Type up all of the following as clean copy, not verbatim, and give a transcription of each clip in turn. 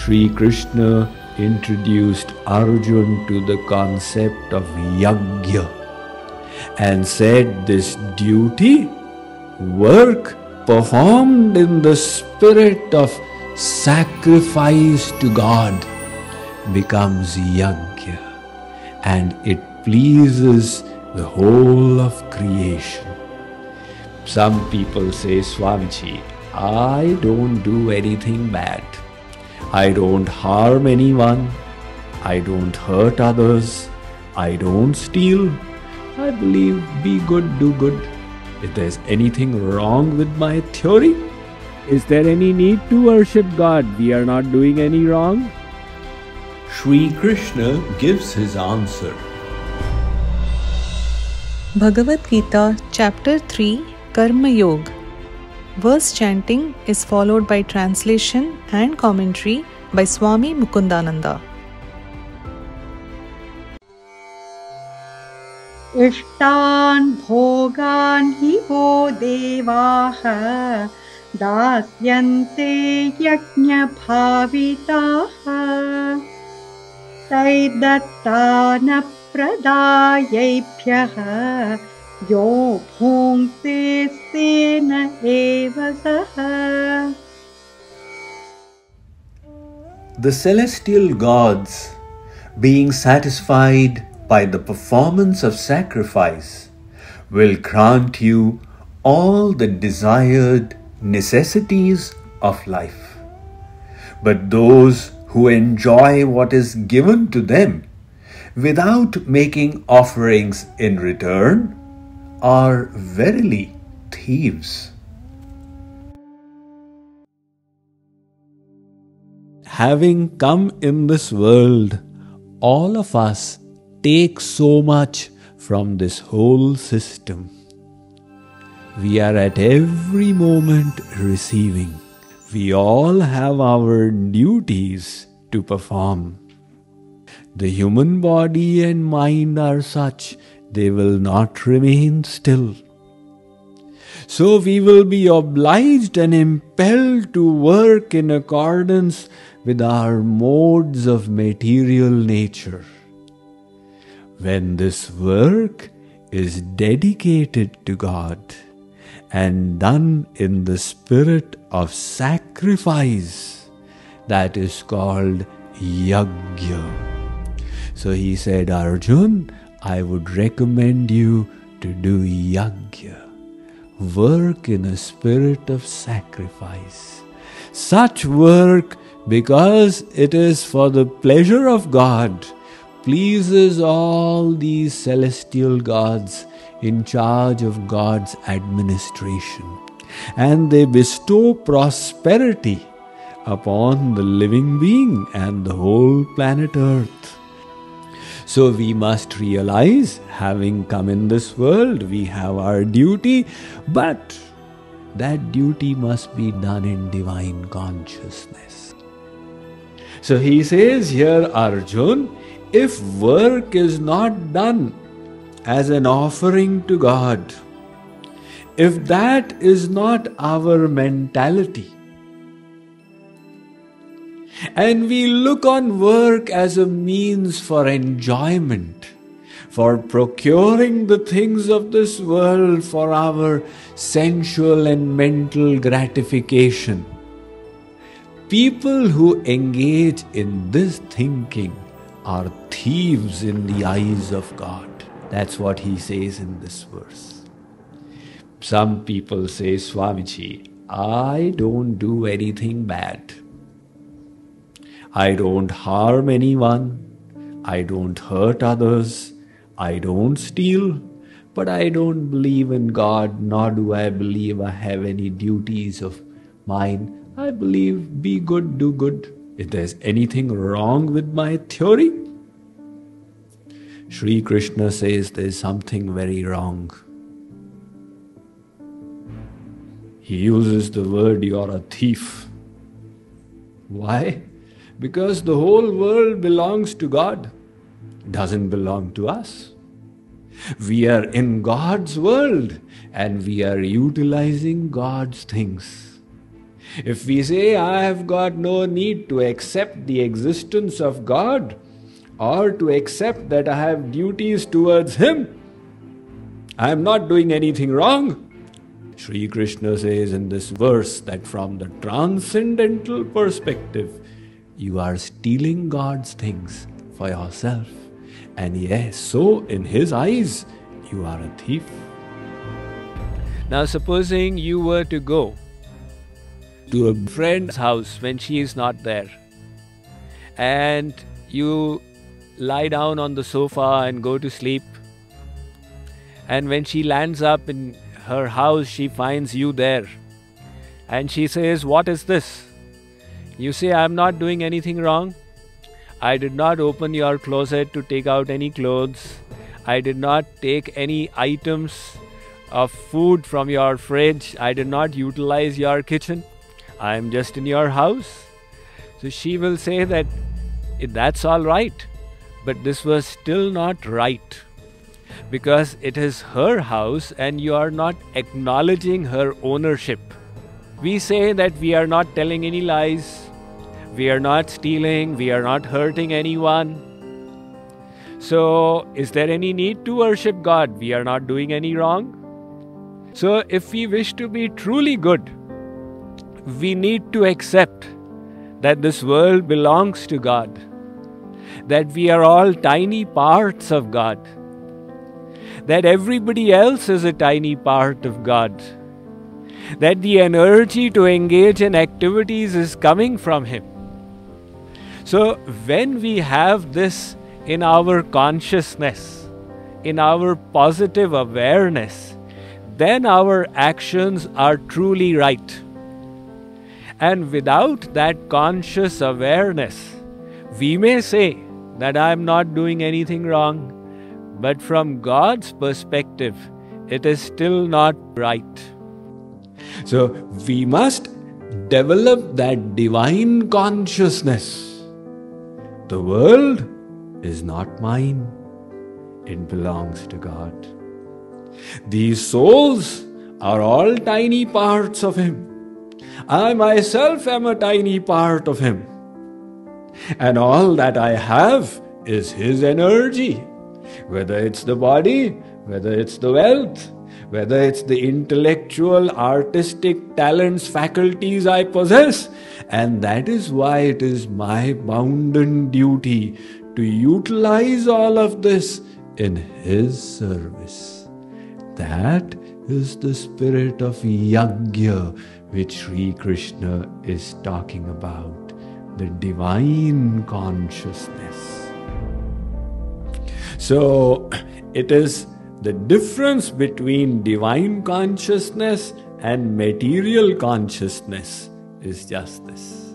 Shree Krishna introduced Arjun to the concept of yajna and said this duty, work performed in the spirit of sacrifice to God, becomes yajna, and it pleases the whole of creation. Some people say, Swamiji, I don't do anything bad. I don't harm anyone. I don't hurt others. I don't steal. I believe be good, do good. If there's anything wrong with my theory, is there any need to worship God? We are not doing any wrong. Shree Krishna gives his answer. Bhagavad Gita Chapter 3, Karm Yog. Verse chanting is followed by translation and commentary by Swami Mukundananda. Ishtan bhogan hi vo devaha dasyante yajna bhavitaha taidattana pradayebhyaha yo bhungte sena eva saha. The celestial gods, being satisfied by the performance of sacrifice, will grant you all the desired necessities of life. But those who enjoy what is given to them without making offerings in return are verily thieves. Having come in this world, all of us take so much from this whole system. We are at every moment receiving. We all have our duties to perform. The human body and mind are such, they will not remain still. So we will be obliged and impelled to work in accordance with our modes of material nature. When this work is dedicated to God and done in the spirit of sacrifice, that is called yajna. So he said, Arjun, I would recommend you to do yajna, work in a spirit of sacrifice. Such work, because it is for the pleasure of God, pleases all these celestial gods in charge of God's administration, and they bestow prosperity upon the living being and the whole planet Earth. So we must realize, having come in this world, we have our duty, but that duty must be done in divine consciousness. So he says here, Arjun, if work is not done as an offering to God, if that is not our mentality, and we look on work as a means for enjoyment, for procuring the things of this world for our sensual and mental gratification, people who engage in this thinking are thieves in the eyes of God. That's what he says in this verse. Some people say, Swamiji, I don't do anything bad. I don't harm anyone. I don't hurt others. I don't steal. But I don't believe in God, nor do I believe I have any duties of mine. I believe be good, do good. If there's anything wrong with my theory, Shree Krishna says there's something very wrong. He uses the word, you're a thief. Why? Because the whole world belongs to God. It doesn't belong to us. We are in God's world and we are utilizing God's things. If we say, I have got no need to accept the existence of God or to accept that I have duties towards Him, I am not doing anything wrong. Shree Krishna says in this verse that from the transcendental perspective, you are stealing God's things for yourself. And yes, so in His eyes, you are a thief. Now supposing you were to go to a friend's house when she is not there, and you lie down on the sofa and go to sleep, and when she lands up in her house, she finds you there, and she says, what is this? You say, I am not doing anything wrong. I did not open your closet to take out any clothes. I did not take any items of food from your fridge. I did not utilize your kitchen. I am just in your house. So she will say that that's all right, but this was still not right, because it is her house and you are not acknowledging her ownership. We say that we are not telling any lies, we are not stealing, we are not hurting anyone. So, is there any need to worship God? We are not doing any wrong. So, if we wish to be truly good, we need to accept that this world belongs to God, that we are all tiny parts of God, that everybody else is a tiny part of God, that the energy to engage in activities is coming from Him. So, when we have this in our consciousness, in our positive awareness, then our actions are truly right. And without that conscious awareness, we may say that I am not doing anything wrong, but from God's perspective, it is still not right. So we must develop that divine consciousness. The world is not mine. It belongs to God. These souls are all tiny parts of Him. I myself am a tiny part of Him. And all that I have is His energy. Whether it's the body, whether it's the wealth, whether it's the intellectual, artistic talents, faculties I possess. And that is why it is my bounden duty to utilize all of this in His service. That is the spirit of yajna which Shree Krishna is talking about, the divine consciousness. So, it is the difference between divine consciousness and material consciousness is just this.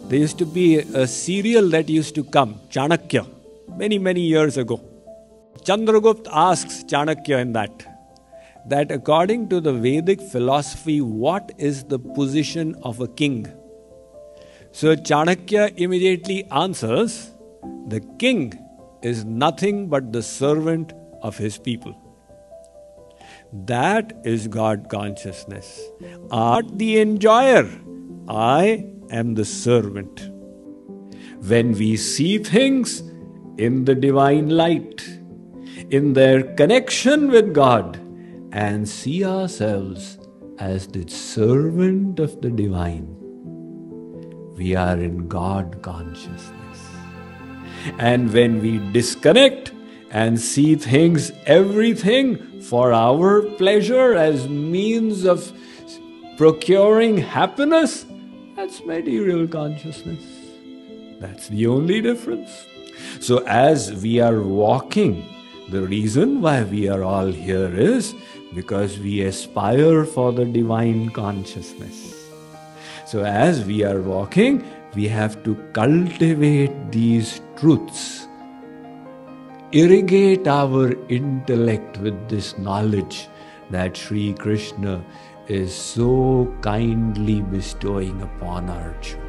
There used to be a serial that used to come, Chanakya, many years ago. Chandragupta asks Chanakya in that according to the Vedic philosophy, what is the position of a king? So Chanakya immediately answers, the king is nothing but the servant of his people. That is God consciousness. I am not the enjoyer, I am the servant. When we see things in the divine light, in their connection with God, and see ourselves as the servant of the divine, we are in God consciousness. And when we disconnect and see things, everything for our pleasure as means of procuring happiness, that's material consciousness. That's the only difference. So as we are walking, the reason why we are all here is because we aspire for the divine consciousness. So as we are walking, we have to cultivate these truths, irrigate our intellect with this knowledge that Shree Krishna is so kindly bestowing upon our children.